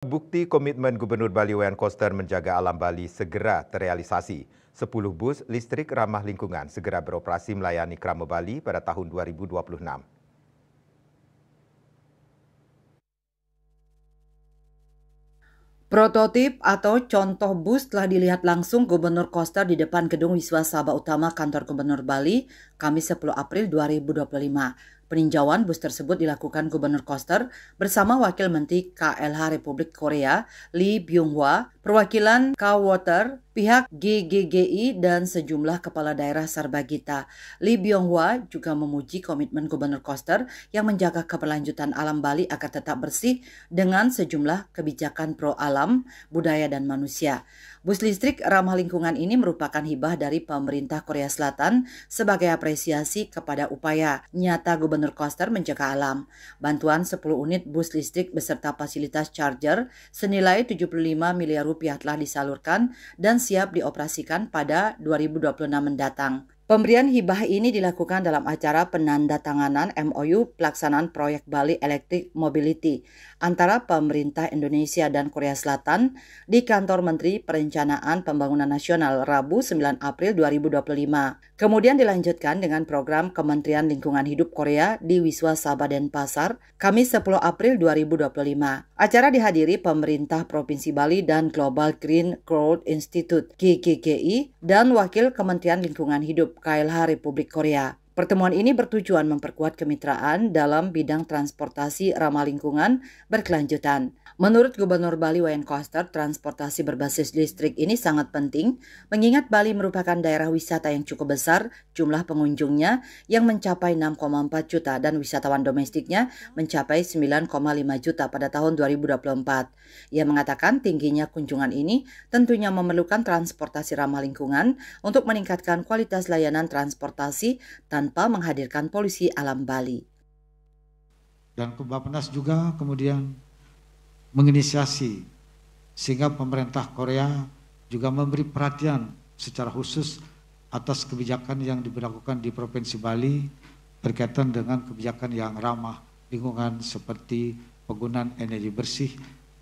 Bukti komitmen Gubernur Bali Wayan Koster menjaga alam Bali segera terrealisasi. 10 bus listrik ramah lingkungan segera beroperasi melayani Krama Bali pada tahun 2026. Prototip atau contoh bus telah dilihat langsung Gubernur Koster di depan Gedung Wisma Sabha Utama Kantor Gubernur Bali, Kamis 10 April 2025. Peninjauan bus tersebut dilakukan Gubernur Koster bersama Wakil Menteri KLH Republik Korea Lee Byung-hwa, perwakilan K-Water, pihak GGGI, dan sejumlah kepala daerah Sarbagita. Lee Byung-hwa juga memuji komitmen Gubernur Koster yang menjaga keberlanjutan alam Bali agar tetap bersih dengan sejumlah kebijakan pro alam, budaya, dan manusia. Bus listrik ramah lingkungan ini merupakan hibah dari pemerintah Korea Selatan sebagai apresiasi kepada upaya nyata Gubernur Koster menjaga alam. Bantuan 10 unit bus listrik beserta fasilitas charger senilai 75 miliar rupiah telah disalurkan dan siap dioperasikan pada 2026 mendatang. Pemberian hibah ini dilakukan dalam acara penandatanganan MOU pelaksanaan proyek Bali Electric Mobility antara pemerintah Indonesia dan Korea Selatan di Kantor Menteri Perencanaan Pembangunan Nasional Rabu 9 April 2025. Kemudian dilanjutkan dengan program Kementerian Lingkungan Hidup Korea di Wisma Sabha Denpasar, Kamis 10 April 2025. Acara dihadiri pemerintah Provinsi Bali dan Global Green Growth Institute (GGGI) dan Wakil Kementerian Lingkungan Hidup KLH Republik Korea. Pertemuan ini bertujuan memperkuat kemitraan dalam bidang transportasi ramah lingkungan berkelanjutan. Menurut Gubernur Bali Wayan Koster, transportasi berbasis listrik ini sangat penting mengingat Bali merupakan daerah wisata yang cukup besar jumlah pengunjungnya yang mencapai 6,4 juta dan wisatawan domestiknya mencapai 9,5 juta pada tahun 2024. Ia mengatakan tingginya kunjungan ini tentunya memerlukan transportasi ramah lingkungan untuk meningkatkan kualitas layanan transportasi tanpa menghadirkan polusi alam Bali. Dan Bappenas juga kemudian menginisiasi sehingga pemerintah Korea juga memberi perhatian secara khusus atas kebijakan yang diberlakukan di Provinsi Bali berkaitan dengan kebijakan yang ramah lingkungan seperti penggunaan energi bersih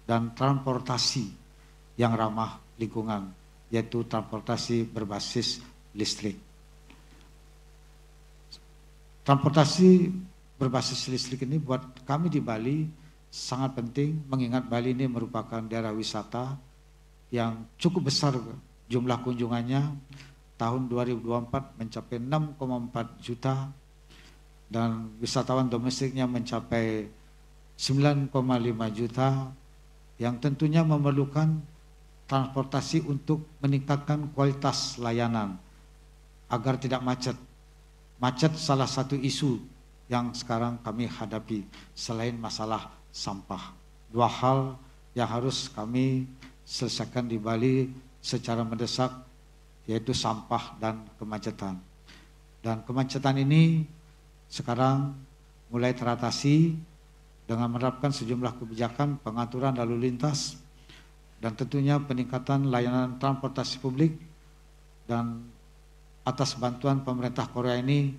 dan transportasi yang ramah lingkungan, yaitu transportasi berbasis listrik. Transportasi berbasis listrik ini buat kami di Bali sangat penting mengingat Bali ini merupakan daerah wisata yang cukup besar jumlah kunjungannya. Tahun 2024 mencapai 6,4 juta dan wisatawan domestiknya mencapai 9,5 juta yang tentunya memerlukan transportasi untuk meningkatkan kualitas layanan agar tidak macet. Macet salah satu isu yang sekarang kami hadapi selain masalah sampah. Dua hal yang harus kami selesaikan di Bali secara mendesak, yaitu sampah dan kemacetan. Dan kemacetan ini sekarang mulai teratasi dengan menerapkan sejumlah kebijakan pengaturan lalu lintas dan tentunya peningkatan layanan transportasi publik, dan atas bantuan pemerintah Korea ini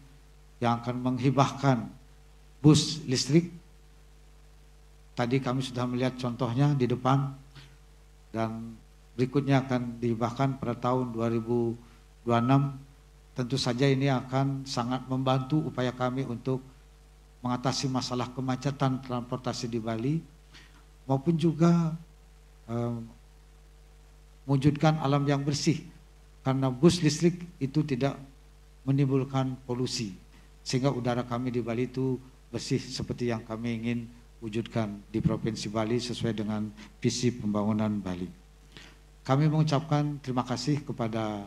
yang akan menghibahkan bus listrik. Tadi kami sudah melihat contohnya di depan dan berikutnya akan dihibahkan pada tahun 2026. Tentu saja ini akan sangat membantu upaya kami untuk mengatasi masalah kemacetan transportasi di Bali maupun juga mewujudkan alam yang bersih, karena bus listrik itu tidak menimbulkan polusi sehingga udara kami di Bali itu bersih seperti yang kami ingin wujudkan di Provinsi Bali sesuai dengan visi pembangunan Bali. Kami mengucapkan terima kasih kepada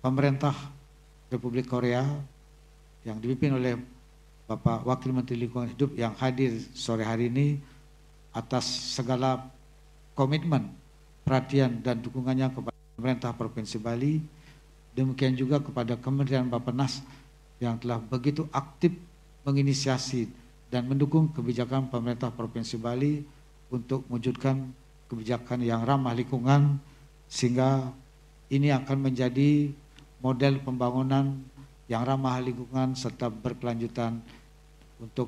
pemerintah Republik Korea yang dipimpin oleh Bapak Wakil Menteri Lingkungan Hidup yang hadir sore hari ini atas segala komitmen, perhatian dan dukungannya kepada pemerintah Provinsi Bali. Demikian juga kepada Kementerian Bappenas yang telah begitu aktif menginisiasi dan mendukung kebijakan pemerintah Provinsi Bali untuk mewujudkan kebijakan yang ramah lingkungan, sehingga ini akan menjadi model pembangunan yang ramah lingkungan serta berkelanjutan untuk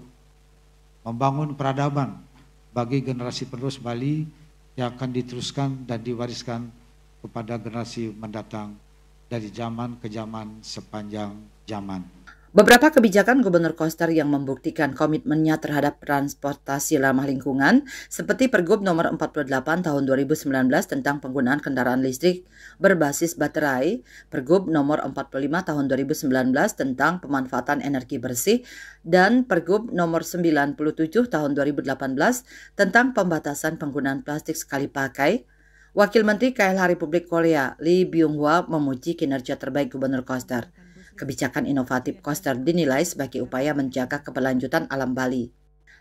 membangun peradaban bagi generasi penerus Bali yang akan diteruskan dan diwariskan kepada generasi mendatang dari zaman ke zaman sepanjang zaman. Beberapa kebijakan Gubernur Koster yang membuktikan komitmennya terhadap transportasi ramah lingkungan seperti Pergub nomor 48 tahun 2019 tentang penggunaan kendaraan listrik berbasis baterai, Pergub nomor 45 tahun 2019 tentang pemanfaatan energi bersih, dan Pergub nomor 97 tahun 2018 tentang pembatasan penggunaan plastik sekali pakai. Wakil Menteri KLH Republik Korea Lee Byung-hwa memuji kinerja terbaik Gubernur Koster. Kebijakan inovatif Koster dinilai sebagai upaya menjaga keberlanjutan alam Bali.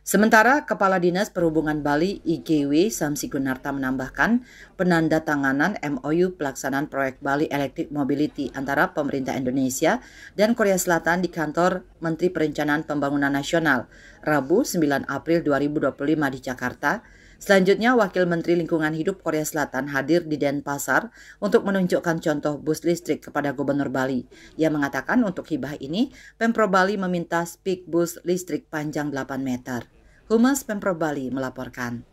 Sementara Kepala Dinas Perhubungan Bali IGW Samsi Gunarta menambahkan penandatanganan MOU pelaksanaan proyek Bali Electric Mobility antara pemerintah Indonesia dan Korea Selatan di kantor Menteri Perencanaan Pembangunan Nasional Rabu 9 April 2025 di Jakarta. Selanjutnya, Wakil Menteri Lingkungan Hidup Korea Selatan hadir di Denpasar untuk menunjukkan contoh bus listrik kepada Gubernur Bali. Ia mengatakan untuk hibah ini, Pemprov Bali meminta spik bus listrik panjang 8 meter. Humas Pemprov Bali melaporkan.